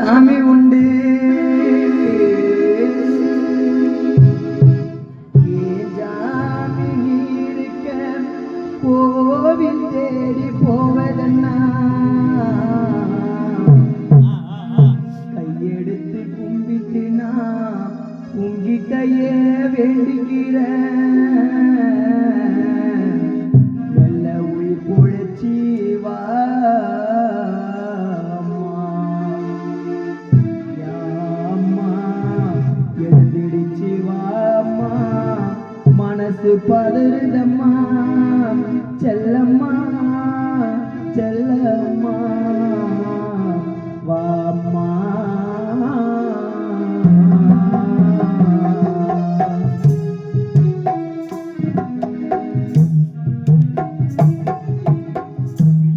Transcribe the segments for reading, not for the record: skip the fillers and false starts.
சாமி உண்டு ஏஜாமி நீருக்க கோவில் தேடி போவதன்னா கையெடுத்து கும்பிட்டு நான் உங்கிட்டையே வேண்டிக்கிறேன் நல்ல உயிர் பொழைச்சி வா எழுந்திடிச்சு வாம்மா மனசு பதறுதம்மா செல்லம்மா செல்லம்மா வாம்மா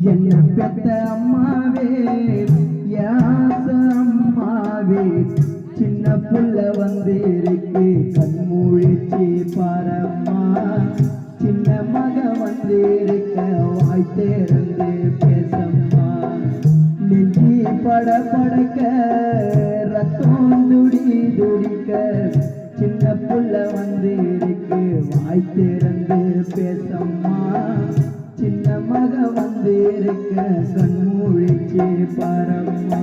என்ன பெத்த அம்மாவே யாச அம்மாவே சின்ன புள்ள வந்திருக்கு கண்மூழிச்சு பாரம்மா சின்ன மக வந்திருக்க வாய் தேர்ந்து பேசம்மா நெஞ்சி படக்க ரத்தம் துடி துடிக்க சின்ன புள்ள வந்திருக்கு வாய் திறந்து பேசம்மா சின்ன மக வந்திருக்க கண்மூழிச்சு பாரம்மா